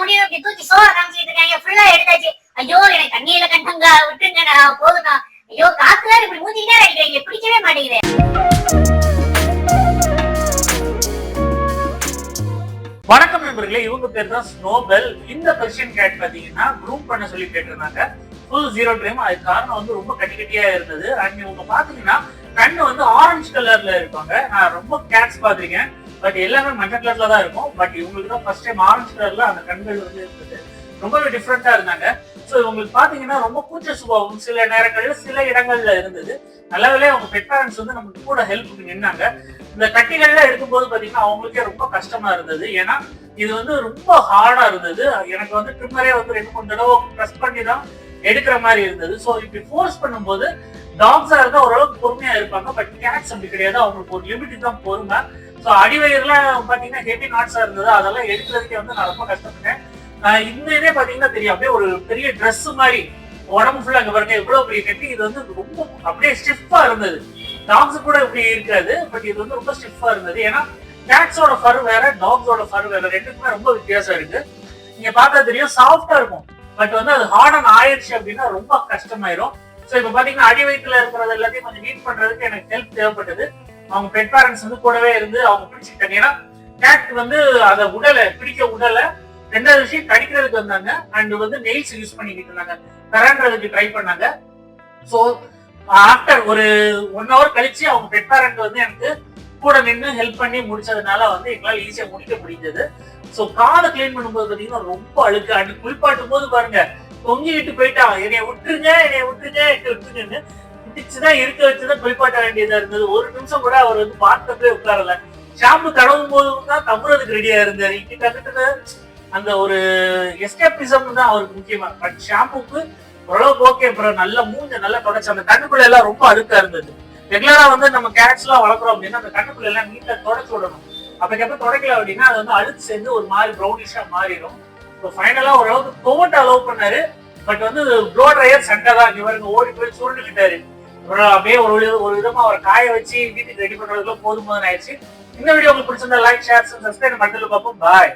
முடியும் இப்படி தூக்கி சோற காமிச்சிட்டு இருக்காங்க. ஃபுல்லா எடுத்தாச்சு. ஐயோ எனக்கு தண்ணியில கண்டங்க விட்டுருங்க, நான் போதுங்க. ஐயோ காத்துலாம் இப்படி மூஞ்சிக்கிட்டே அடிக்கிறீங்க, பிடிக்கவே மாட்டேங்குது. வணக்கம் நண்பர்களே, இவங்க பேர் தான் ஸ்னோபெல். இந்த பெர்ஷியன் கேட் பாத்தீங்கன்னா க்ரூம் பண்ண சொல்லி கேட்டிருந்தாங்க. ஃபுல் 0 ட்ரைம். அதுக்கு காரணம் வந்து ரொம்ப கட்டியா இருந்தது. அண்ட் இவங்க பாத்தீங்கன்னா கண்ணு வந்து ஆரஞ்சு கலர்ல இருப்பாங்க. நான் ரொம்ப கேட்ஸ் பாத்திருக்கேன், பட் எல்லாமே மஞ்சள் கலர்ல தான் இருக்கும். பட் இவங்களுக்கு தான் ஃபர்ஸ்ட் டைம் ஆரஞ்சு கலர்ல அந்த கண்கள் வந்து இருந்தது. ரொம்பவே டிஃப்ரெண்டா இருந்தாங்க. ஸோ இவங்களுக்கு பாத்தீங்கன்னா ரொம்ப கூச்ச சுபாவம் சில நேரங்கள்ல சில இடங்கள்ல இருந்தது. நல்லவேளை அவங்க பெட் பேரண்ட்ஸ் வந்து நமக்கு கூட ஹெல்ப்புக்கு நின்னாங்க. இந்த கட்டிகள்ல எடுக்கும்போது பாத்தீங்கன்னா அவங்களுக்கே ரொம்ப கஷ்டமா இருந்தது. ஏன்னா இது வந்து ரொம்ப ஹார்டா இருந்தது. எனக்கு வந்து ட்ரிம்மரே வந்து 2-3 தடவை ப்ரெஸ் பண்ணி தான் எடுக்கிற மாதிரி இருந்தது. ஸோ இப்படி ஃபோர்ஸ் பண்ணும்போது டாக்ஸா இருந்தா ஓரளவுக்கு பொறுமையா இருப்பாங்க. பட் கேட்ஸ் அப்படி கிடையாது. அவங்களுக்கு ஒரு லிமிட் தான் பொறுமை. ஸோ அடிவயிறுலாம் பாத்தீங்கன்னா ஹெவி நாட்ஸா இருந்தது. அதெல்லாம் எடுக்கிறதுக்கே வந்து நான் ரொம்ப கஷ்டப்பட்டேன். இந்த இதே பாத்தீங்கன்னா தெரியும், அப்படியே ஒரு பெரிய ட்ரெஸ் மாதிரி உடம்பு ஃபுல்லா அங்க பாருங்க எவ்வளவு பெரிய கட்டி. இது வந்து ரொம்ப அப்படியே ஸ்டிஃபா இருந்தது. டாக்ஸ் கூட இப்படி இருக்காது, பட் இது வந்து ரொம்ப ஸ்டிஃபா இருந்தது. ஏன்னா கேட்ஸோட ஃபர் வேற, டாக்ஸோட ஃபர் வேற, ரெண்டுக்குமே ரொம்ப வித்தியாசம் இருக்கு. நீங்க பார்த்தா தெரியும், சாஃப்டா இருக்கும். பட் வந்து அது ஹார்டன் ஆயிடுச்சு அப்படின்னா ரொம்ப கஷ்டமாயிரும். ஸோ இப்ப பாத்தீங்கன்னா அடி வயிற்றுல இருக்கிறது எல்லாத்தையும் கொஞ்சம் நீட் பண்றதுக்கு எனக்கு ஹெல்ப் தேவைப்பட்டது. அவங்க பெட் பேரண்ட்ஸ் வந்து கூடவே இருந்து அவங்க பிடிச்சிக்கிட்டாங்க. ஏன்னா கேட் வந்து அதை பிடிக்க உடலை. ரெண்டாவது விஷயம் கடிக்கிறதுக்கு வந்தாங்க. அண்ட் வந்து நெயில்ஸ் யூஸ் பண்ணிக்கிட்டு இருந்தாங்க, கரான்றதுக்கு ட்ரை பண்ணாங்க. ஸோ ஆஃப்டர் ஒரு 1 hour கழிச்சு அவங்க பெட் பேரண்ட் வந்து எனக்கு கூட நின்று ஹெல்ப் பண்ணி முடிச்சதுனால வந்து எங்களால் ஈஸியா முடிக்க முடிஞ்சது. ஸோ காதை கிளீன் பண்ணும்போது பாத்தீங்கன்னா ரொம்ப அழுக்கு. அண்ட் குளிப்பாட்டும் போது பாருங்க தொங்கிட்டு போயிட்டான். என்னைய விட்டுருங்கன்னு பிடிச்சுதான் இருக்க வச்சுதான் குளிப்பாட்ட வேண்டியதா இருந்தது. ஒரு நிமிஷம் கூட அவர் வந்து பார்த்தப்பே உட்காரல. ஷாம்பு தடவும் போதும் தான் தம்புறதுக்கு ரெடியா இருந்தாரு. கிட்டத்தட்ட அந்த ஒரு எஸ்கேபிசம் தான் அவருக்கு முக்கியமா. பட் ஷாம்புக்கு ஓரளவுக்கு ஓகே. அப்புறம் நல்ல மூஞ்ச நல்லா தொடச்சு. அந்த கண்ணுக்குள்ள எல்லாம் ரொம்ப அழுக்கா இருந்தது. ரெகுலரா வந்து நம்ம கேட்ஸ் எல்லாம் வளர்க்குறோம் அப்படின்னா அந்த கண்ணுக்குள்ள எல்லாம் நீட்டா தொடச்சு விடணும். அப்பக்கப்ப தொடக்கல அப்படின்னா அது வந்து அழுக்கு சேர்ந்து ஒரு மாதிரி ப்ரௌனிஷா மாறிடும். இப்போ ஃபைனலா ஓரளவுக்கு துவட்ட அலோவ் பண்ணாரு. பட் வந்து ப்ளோ ட்ரையர் சண்டை தான். இவருக்கு ஓடி போய் சுருண்டுக்கிட்டாரு. அப்படியே ஒரு விதமா அவரை காய வச்சு வீட்டுக்கு ரெடி பண்றதுக்குள்ள போதும் ஆயிடுச்சு. இந்த வீடியோ உங்களுக்கு பிடிச்சிருந்தா லைக், ஷேர், சப்ஸ்கிரைப் மட்டும் பார்ப்போம். பாய்.